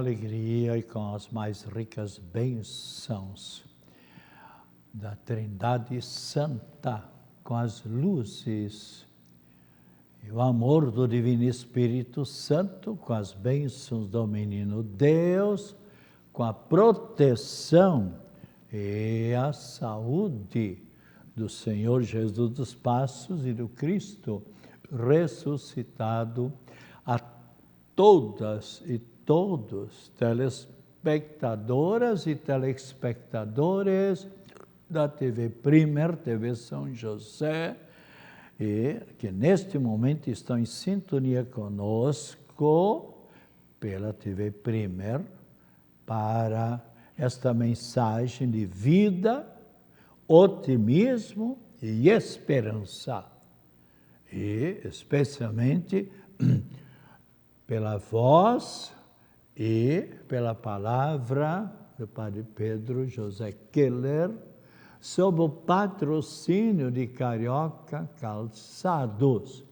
alegria e com as mais ricas bênçãos da Trindade Santa, com as luzes e o amor do Divino Espírito Santo, com as bênçãos do Menino Deus, com a proteção e a saúde do Senhor Jesus dos Passos e do Cristo ressuscitado, a todas e todos, telespectadoras e telespectadores da TV Primer, TV São José, e que neste momento estão em sintonia conosco pela TV Primer para esta mensagem de vida, otimismo e esperança. E especialmente pela voz e pela palavra do Padre Pedro José Keller, sob o patrocínio de Carioca Calçados.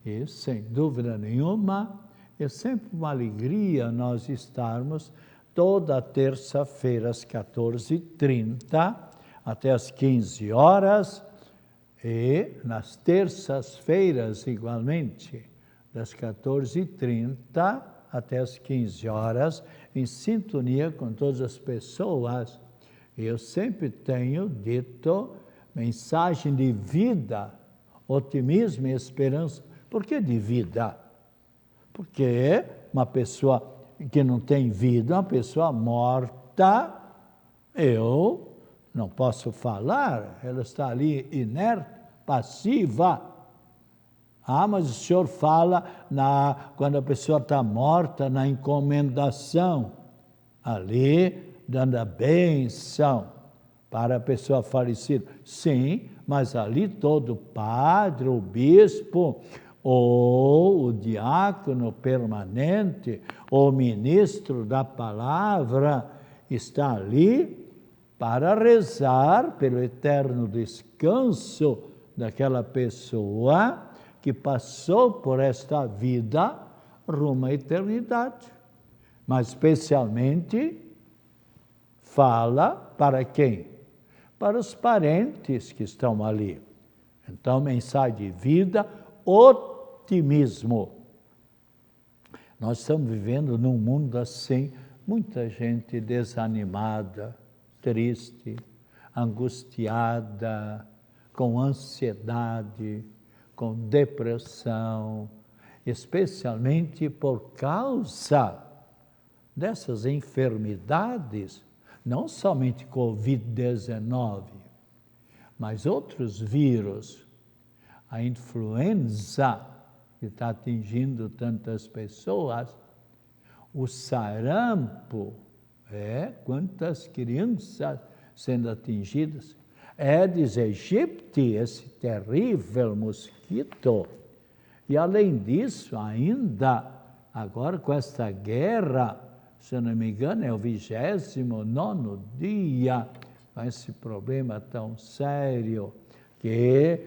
E, sem dúvida nenhuma, é sempre uma alegria nós estarmos toda terça-feira às 14h30 até às 15 horas, e nas terças-feiras, igualmente, das 14h30 até as 15 horas, em sintonia com todas as pessoas. Eu sempre tenho dito mensagem de vida, otimismo e esperança. Por que de vida? Porque uma pessoa que não tem vida, uma pessoa morta, eu não posso falar, ela está ali inerte, passiva. Ah, mas o senhor fala quando a pessoa está morta, na encomendação, ali dando a bênção para a pessoa falecida. Sim, mas ali todo padre, o bispo, ou o diácono permanente, ou o ministro da palavra, está ali para rezar pelo eterno descanso daquela pessoa que passou por esta vida rumo à eternidade. Mas especialmente fala para quem? Para os parentes que estão ali. Então, mensagem de vida, otimismo. Nós estamos vivendo num mundo assim, muita gente desanimada, triste, angustiada, com ansiedade, com depressão, especialmente por causa dessas enfermidades, não somente Covid-19, mas outros vírus, a influenza, que está atingindo tantas pessoas, o sarampo, quantas crianças sendo atingidas, Aedes aegypti, esse terrível mosquito. E além disso, ainda, agora com esta guerra, se eu não me engano, é o 29º dia, com esse problema tão sério, que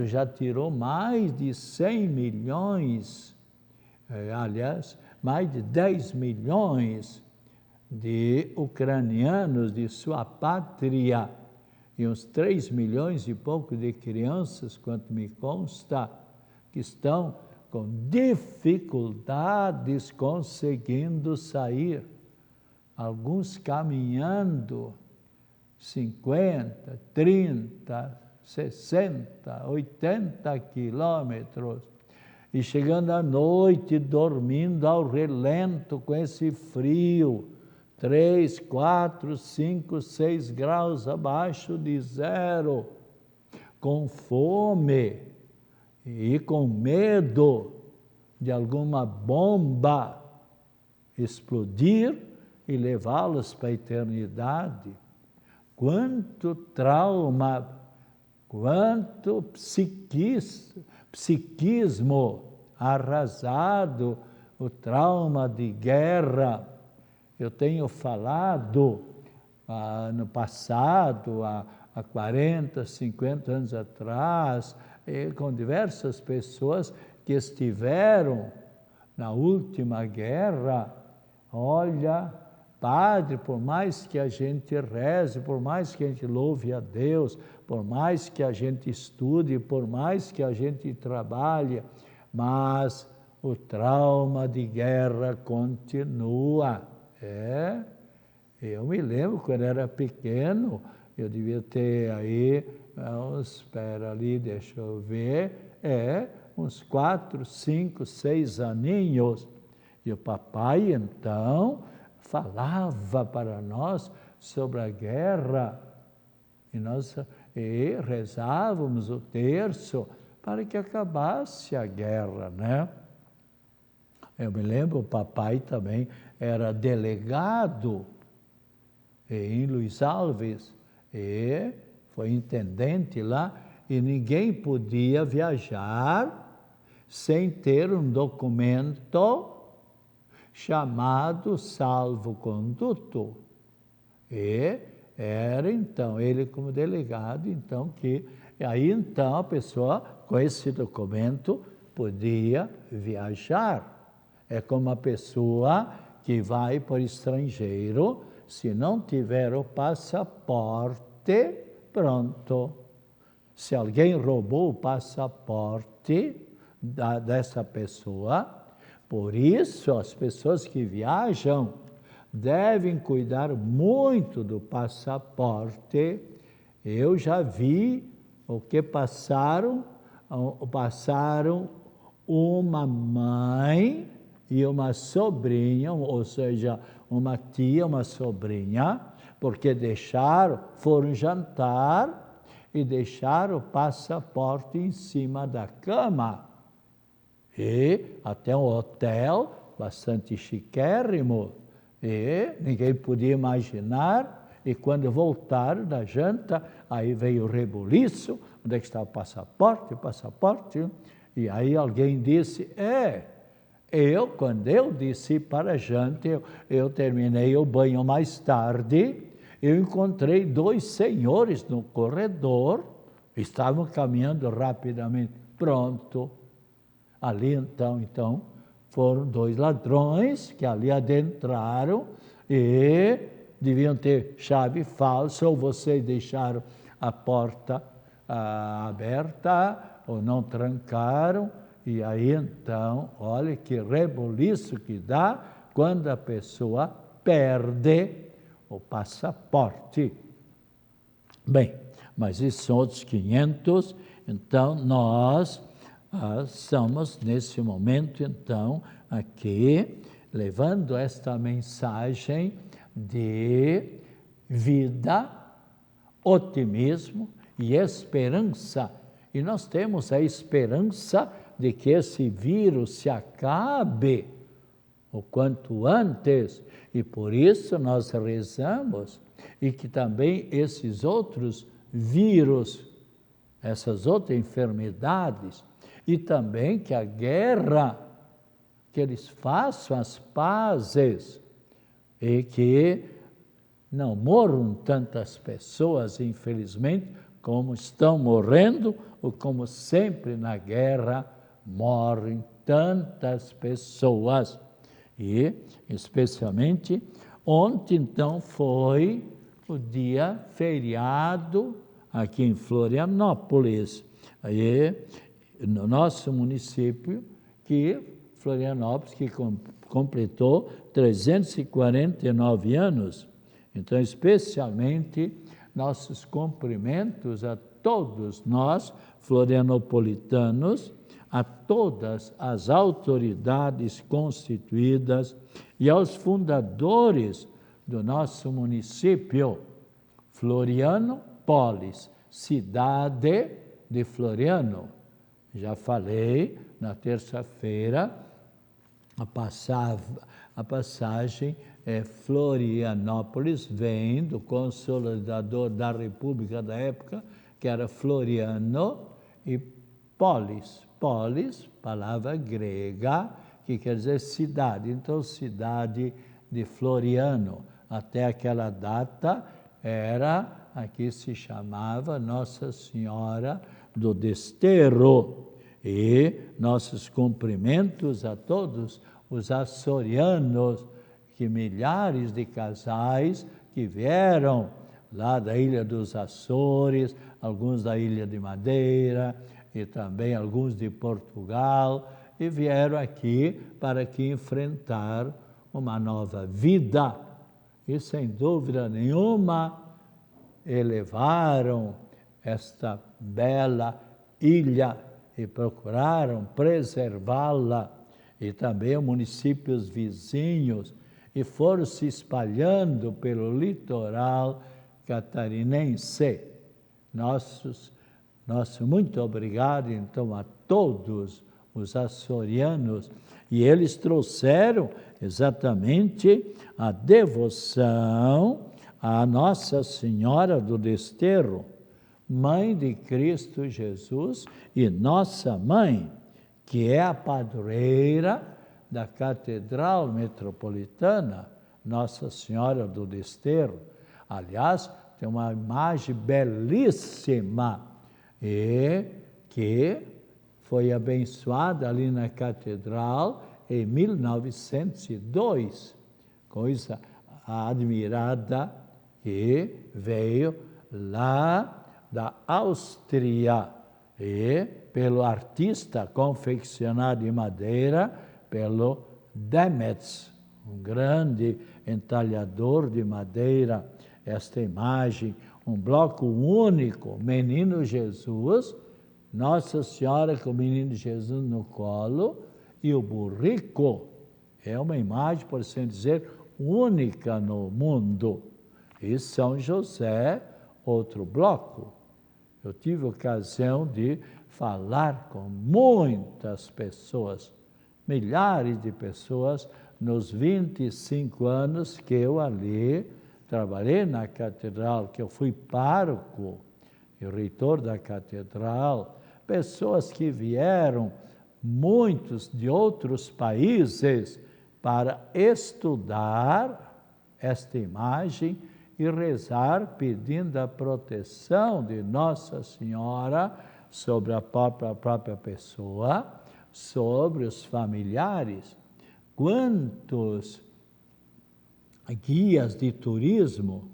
já tirou mais de 100 milhões, aliás, mais de 10 milhões de ucranianos de sua pátria, e uns 3 milhões e pouco de crianças, quanto me consta, que estão com dificuldades conseguindo sair, alguns caminhando 50, 30, 60, 80 quilômetros, e chegando à noite, dormindo ao relento com esse frio, 3, 4, 5, 6 graus abaixo de zero, com fome e com medo de alguma bomba explodir e levá-los para a eternidade. Quanto trauma, quanto psiquismo arrasado, o trauma de guerra. Eu tenho falado no passado, há 40, 50 anos atrás, com diversas pessoas que estiveram na última guerra olha, Padre, por mais que a gente reze, por mais que a gente louve a Deus, por mais que a gente estude, por mais que a gente trabalhe, mas o trauma de guerra continua. Eu me lembro quando era pequeno, eu devia ter aí, espera ali, deixa eu ver, uns 4, 5, 6 aninhos. E o papai, então, falava para nós sobre a guerra. E nós rezávamos o terço para que acabasse a guerra, né? Eu me lembro, o papai também era delegado em Luiz Alves, e foi intendente lá, e ninguém podia viajar sem ter um documento chamado salvo-conduto. E era então, ele como delegado, então, que aí então a pessoa com esse documento podia viajar. É como a pessoa que vai para o estrangeiro, se não tiver o passaporte, pronto. Se alguém roubou o passaporte dessa pessoa, por isso as pessoas que viajam devem cuidar muito do passaporte. Eu já vi o que passaram uma mãe e uma sobrinha, ou seja, uma tia, uma sobrinha, porque foram jantar e deixaram o passaporte em cima da cama. E até um hotel bastante chiquérrimo, e ninguém podia imaginar, e quando voltaram da janta, aí veio o rebuliço, onde é que está o passaporte, e aí alguém disse, quando eu desci para a janta, eu terminei o banho mais tarde, eu encontrei 2 senhores no corredor, estavam caminhando rapidamente, pronto. Ali então, foram 2 ladrões que ali adentraram e deviam ter chave falsa, ou vocês deixaram a porta aberta, ou não trancaram. E aí, então, olha que rebuliço que dá quando a pessoa perde o passaporte. Bem, mas esses são outros 500, então nós estamos nesse momento, então, aqui, levando esta mensagem de vida, otimismo e esperança. E nós temos a esperança de que esse vírus se acabe o quanto antes, e por isso nós rezamos, e que também esses outros vírus, essas outras enfermidades, e também que a guerra, que eles façam as pazes, e que não morram tantas pessoas, infelizmente, como estão morrendo, ou como sempre na guerra morrem tantas pessoas. E, especialmente, ontem, então, foi o dia feriado aqui em Florianópolis. Aí, no nosso município, Florianópolis, que completou 349 anos. Então, especialmente, nossos cumprimentos a todos nós, florianopolitanos, a todas as autoridades constituídas e aos fundadores do nosso município, Florianópolis, cidade de Floriano. Já falei na terça-feira, a passagem Florianópolis vem do consolidador da República da época, que era Floriano, e polis, palavra grega, que quer dizer cidade. Então, cidade de Floriano. Até aquela data aqui se chamava Nossa Senhora do Desterro. E nossos cumprimentos a todos os açorianos que milhares de casais que vieram lá da Ilha dos Açores, alguns da Ilha de Madeira e também alguns de Portugal, e vieram aqui para aqui enfrentar uma nova vida. E sem dúvida nenhuma, elevaram esta bela ilha e procuraram preservá-la, e também municípios vizinhos, e foram se espalhando pelo litoral catarinense. Nosso muito obrigado, então, a todos os açorianos, e eles trouxeram exatamente a devoção à Nossa Senhora do Desterro, Mãe de Cristo Jesus e nossa mãe, que é a padroeira da Catedral Metropolitana, Nossa Senhora do Desterro. Aliás, tem uma imagem belíssima e que foi abençoada ali na Catedral em 1902, coisa admirada, que veio lá da Áustria, e pelo artista confeccionado em madeira, pelo Demetz, um grande entalhador de madeira. Esta imagem, um bloco único, Menino Jesus, Nossa Senhora com o Menino Jesus no colo e o burrico. É uma imagem, por assim dizer, única no mundo. E São José, outro bloco. Eu tive ocasião de falar com muitas pessoas, milhares de pessoas, nos 25 anos que eu ali trabalhei na catedral, que eu fui pároco e reitor da catedral, pessoas que vieram, muitos de outros países, para estudar esta imagem e rezar pedindo a proteção de Nossa Senhora sobre a própria pessoa, sobre os familiares. Quantos guias de turismo,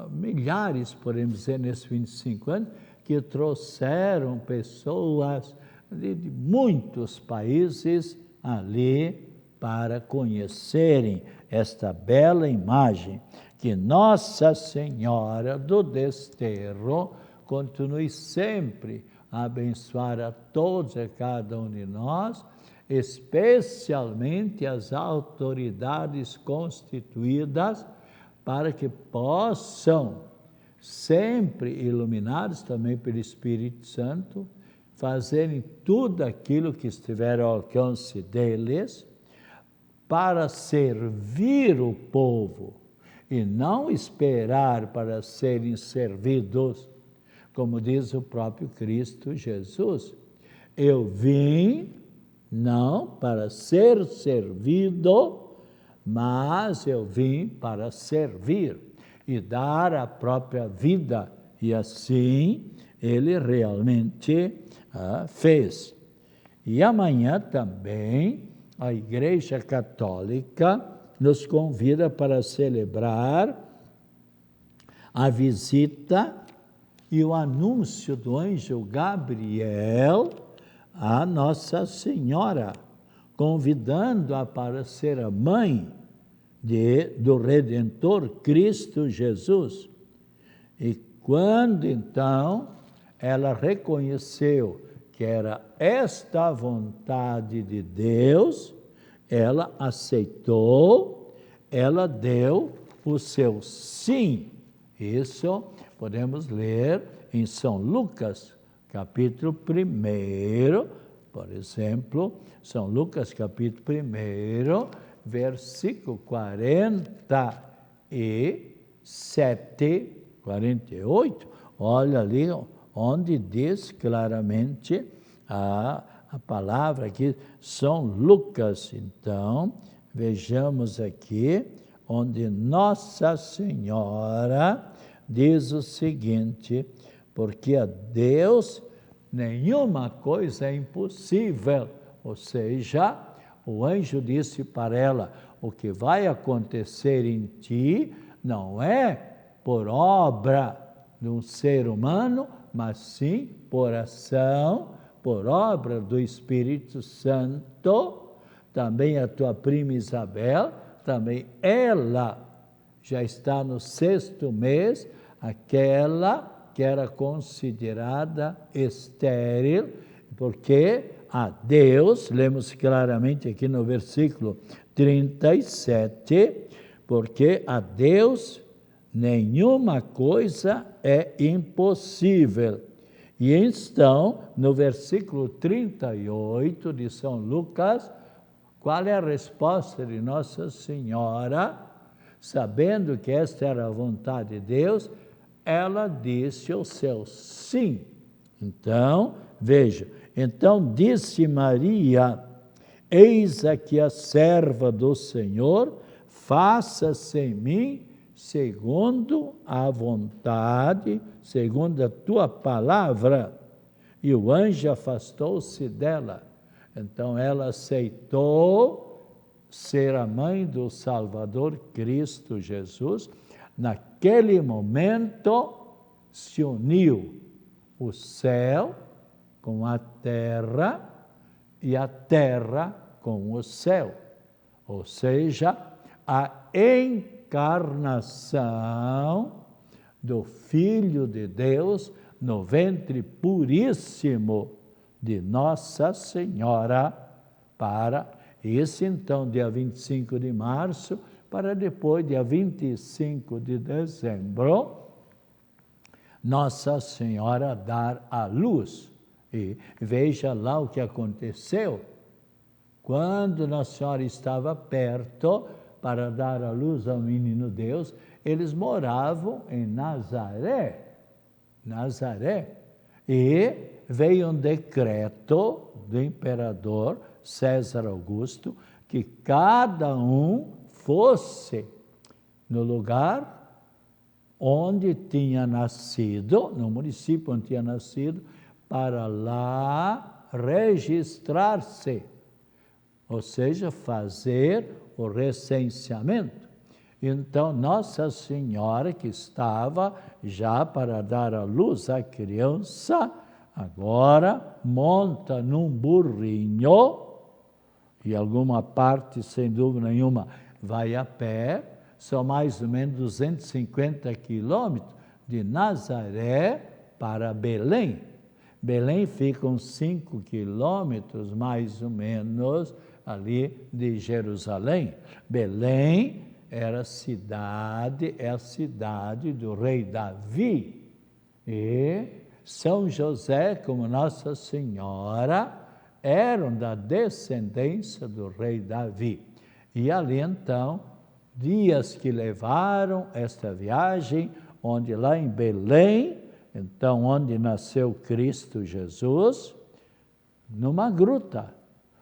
milhares, podemos dizer, nesses 25 anos, que trouxeram pessoas de muitos países ali para conhecerem esta bela imagem. Que Nossa Senhora do Desterro continue sempre a abençoar a todos e cada um de nós, especialmente as autoridades constituídas, para que possam, sempre iluminados também pelo Espírito Santo, fazerem tudo aquilo que estiver ao alcance deles, para servir o povo, e não esperar para serem servidos, como diz o próprio Cristo Jesus. Eu vim não para ser servido, mas eu vim para servir e dar a própria vida. E assim ele realmente fez. E amanhã também a Igreja Católica nos convida para celebrar a visita e o anúncio do anjo Gabriel à Nossa Senhora, convidando-a para ser a mãe do Redentor Cristo Jesus. E quando então ela reconheceu que era esta a vontade de Deus, ela aceitou, ela deu o seu sim. Isso podemos ler em São Lucas, capítulo 1, por exemplo, São Lucas, capítulo 1, versículo 47, 48, olha ali onde diz claramente a palavra aqui, São Lucas. Então, vejamos aqui, onde Nossa Senhora diz o seguinte: porque a Deus nenhuma coisa é impossível, ou seja, o anjo disse para ela: o que vai acontecer em ti não é por obra de um ser humano, mas sim por ação, por obra do Espírito Santo. Também a tua prima Isabel, também ela já está no 6º mês, aquela que era considerada estéril, porque a Deus, lemos claramente aqui no versículo 37, porque a Deus nenhuma coisa é impossível. E então, no versículo 38 de São Lucas, qual é a resposta de Nossa Senhora? Sabendo que esta era a vontade de Deus, ela disse o seu sim. Então, veja, então disse Maria: eis aqui a serva do Senhor, faça-se em mim segundo a vontade, segundo a tua palavra. E o anjo afastou-se dela. Então ela aceitou ser a mãe do Salvador Cristo Jesus. Naquele momento se uniu o céu com a terra e a terra com o céu, ou seja, a encarnação do Filho de Deus no ventre puríssimo de Nossa Senhora, para esse então, dia 25 de março, para depois, dia 25 de dezembro, Nossa Senhora dar a luz. E veja lá o que aconteceu. Quando Nossa Senhora estava perto para dar a luz ao menino Deus, eles moravam em Nazaré. E veio um decreto do imperador César Augusto que cada um fosse no lugar onde tinha nascido, no município onde tinha nascido, para lá registrar-se, ou seja, fazer o recenseamento. Então, Nossa Senhora, que estava já para dar à luz à criança, agora monta num burrinho, e alguma parte, sem dúvida nenhuma, vai a pé. São mais ou menos 250 quilômetros de Nazaré para Belém. Belém fica uns 5 quilômetros, mais ou menos, ali de Jerusalém. Belém era a cidade do rei Davi. E São José, como Nossa Senhora, eram da descendência do rei Davi. E ali, então, dias que levaram esta viagem, onde lá em Belém, então, onde nasceu Cristo Jesus, numa gruta,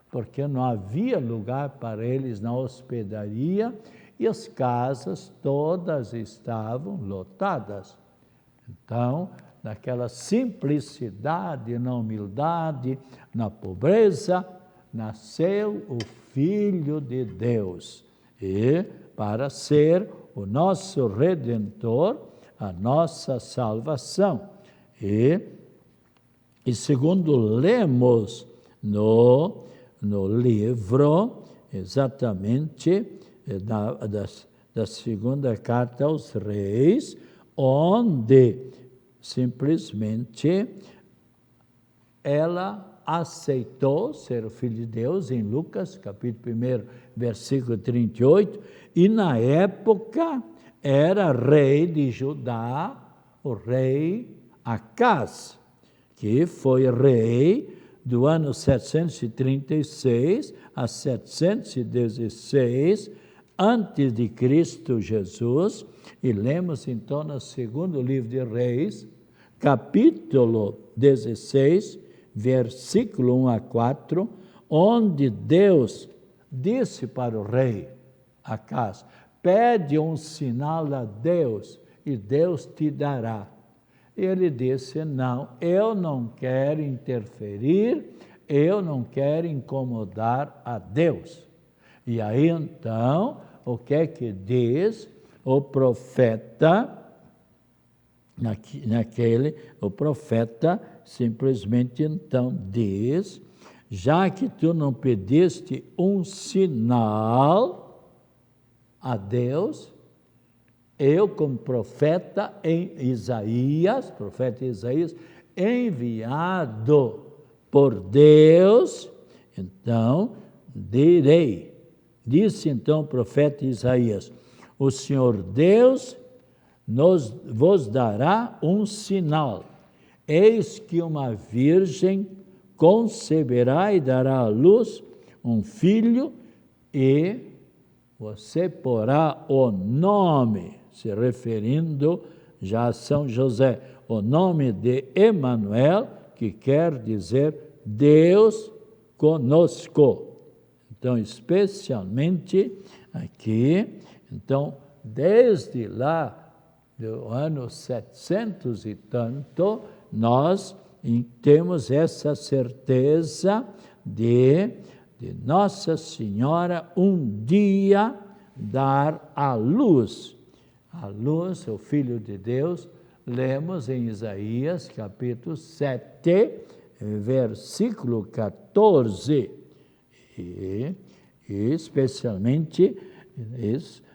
porque não havia lugar para eles na hospedaria e as casas todas estavam lotadas. Então, naquela simplicidade, na humildade, na pobreza, nasceu o Filho de Deus. E para ser o nosso Redentor, a nossa salvação. E segundo lemos no livro, exatamente, da segunda carta aos reis, onde simplesmente ela aceitou ser o Filho de Deus, em Lucas, capítulo 1, versículo 38, e na época era rei de Judá, o rei Acás, que foi rei do ano 736 a 716 antes de Cristo Jesus. E lemos então no segundo livro de Reis, capítulo 16, versículo 1 a 4, onde Deus disse para o rei Acás: pede um sinal a Deus e Deus te dará. Ele disse: não, eu não quero interferir eu não quero incomodar a Deus. E aí então, o que é que diz o profeta? O profeta simplesmente então diz: já que tu não pediste um sinal a Deus, eu, como profeta Isaías, enviado por Deus, então direi. Disse então o profeta Isaías: o Senhor Deus vos dará um sinal. Eis que uma virgem conceberá e dará à luz um filho, e você porá o nome, se referindo já a São José, o nome de Emanuel, que quer dizer Deus conosco. Então, especialmente aqui, então, desde lá do ano 700 e tanto, nós temos essa certeza de Nossa Senhora um dia dar à luz. A luz, o Filho de Deus, lemos em Isaías, capítulo 7, versículo 14. E especialmente,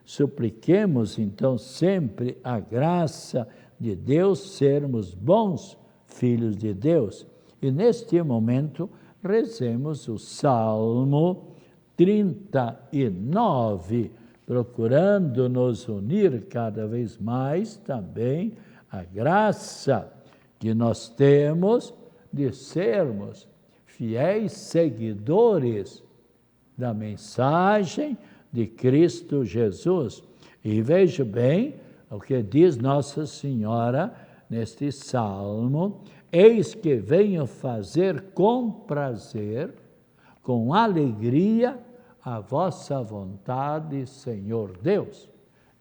supliquemos então sempre a graça de Deus, sermos bons filhos de Deus. E neste momento, rezemos o Salmo 39, procurando nos unir cada vez mais também a graça que nós temos de sermos fiéis seguidores da mensagem de Cristo Jesus. E veja bem o que diz Nossa Senhora neste salmo: eis que venho fazer com prazer, com alegria, a vossa vontade, Senhor Deus.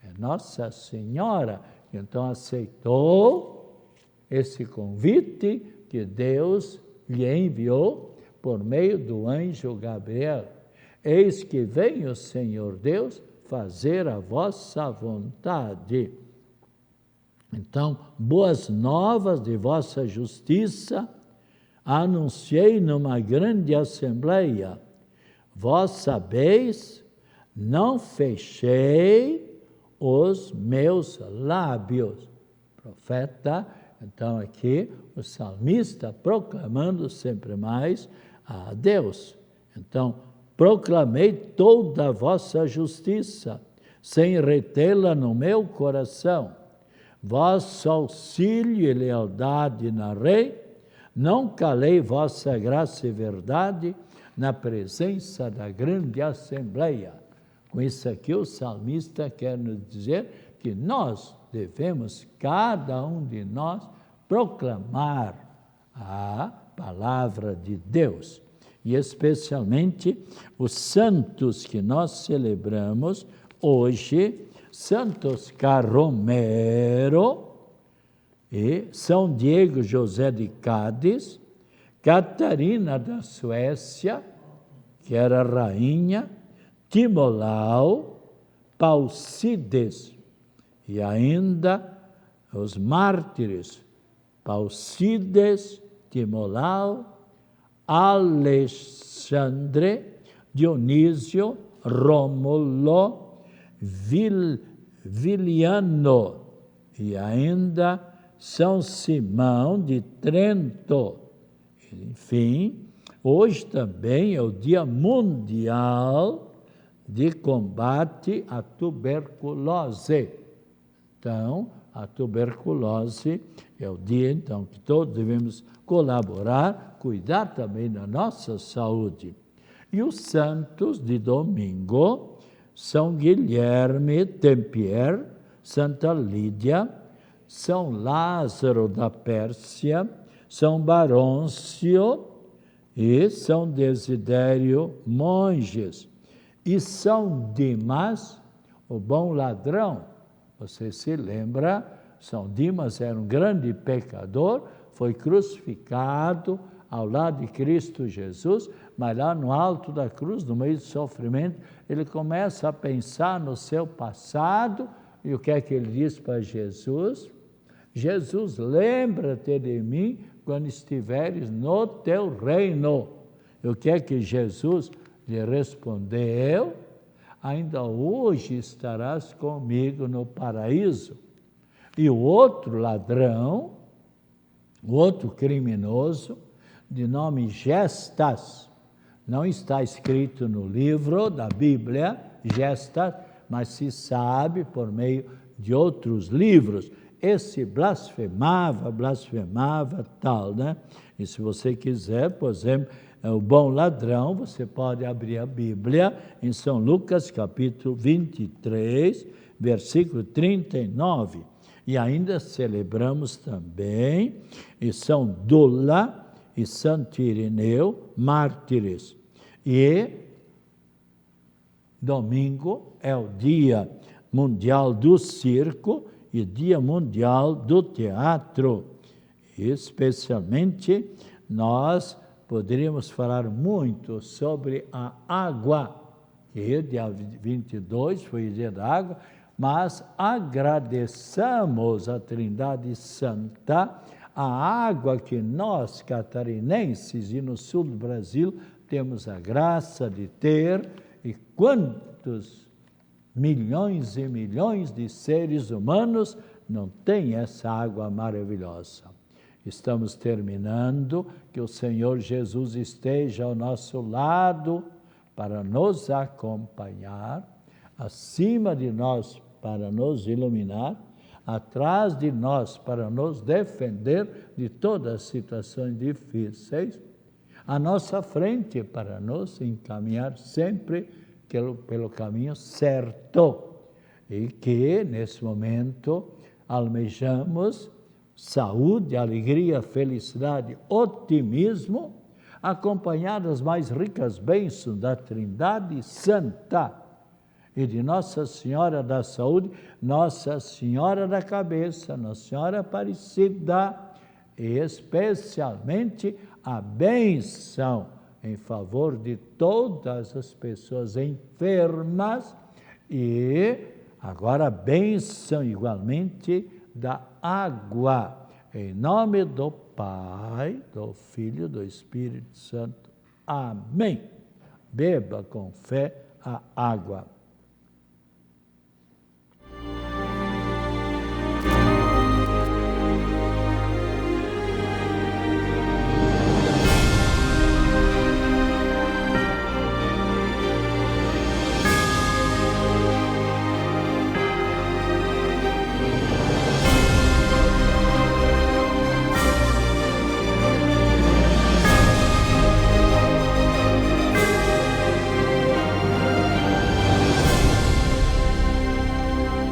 É Nossa Senhora que então aceitou esse convite que Deus lhe enviou por meio do anjo Gabriel. Eis que vem o Senhor Deus fazer a vossa vontade. Então, boas novas de vossa justiça anunciei numa grande assembleia. Vós sabeis, não fechei os meus lábios. Profeta, então aqui o salmista proclamando sempre mais a Deus. Então, proclamei toda a vossa justiça, sem retê-la no meu coração. Vosso auxílio e lealdade narrei, não calei vossa graça e verdade na presença da grande assembleia. Com isso aqui o salmista quer nos dizer que nós devemos, cada um de nós, proclamar a palavra de Deus. E especialmente os santos que nós celebramos hoje, Santos Carromero e São Diego José de Cádiz, Catarina da Suécia, que era rainha, Timolau, Paucides, e ainda os mártires, Paucides, Timolau, Alexandre, Dionísio, Rômulo, Viliano e ainda São Simão de Trento. Enfim, hoje também é o Dia Mundial de Combate à Tuberculose. Então, a tuberculose é o dia, então, que todos devemos colaborar, cuidar também da nossa saúde. E os santos de domingo, São Guilherme Tempier, Santa Lídia, São Lázaro da Pérsia, São Barôncio e São Desidério, monges. E São Dimas, o bom ladrão. Você se lembra, São Dimas era um grande pecador, foi crucificado ao lado de Cristo Jesus, mas lá no alto da cruz, no meio do sofrimento, ele começa a pensar no seu passado, e o que é que ele diz para Jesus? Jesus, lembra-te de mim quando estiveres no teu reino. E o que é que Jesus lhe respondeu? Ainda hoje estarás comigo no paraíso. E o outro ladrão, o outro criminoso, de nome Gestas, não está escrito no livro da Bíblia, Gestas, mas se sabe por meio de outros livros. Esse blasfemava tal, né? E se você quiser, por exemplo, o bom ladrão, você pode abrir a Bíblia em São Lucas, capítulo 23, versículo 39. E ainda celebramos também em São Dula e Santo Irineu, mártires. E domingo é o Dia Mundial do Circo e Dia Mundial do Teatro. Especialmente, nós poderíamos falar muito sobre a água, que dia 22 foi o dia da água, mas agradeçamos a Trindade Santa, a água que nós, catarinenses e no sul do Brasil, temos a graça de ter, e quantos milhões e milhões de seres humanos não têm essa água maravilhosa. Estamos terminando, que o Senhor Jesus esteja ao nosso lado para nos acompanhar, acima de nós para nos iluminar, atrás de nós para nos defender de todas as situações difíceis, à nossa frente para nos encaminhar sempre pelo caminho certo. E que, nesse momento, almejamos saúde, alegria, felicidade, otimismo, acompanhadas das mais ricas bênçãos da Trindade Santa e de Nossa Senhora da Saúde, Nossa Senhora da Cabeça, Nossa Senhora Aparecida, e especialmente a bênção em favor de todas as pessoas enfermas e agora a bênção igualmente da água. Em nome do Pai, do Filho e do Espírito Santo. Amém. Beba com fé a água.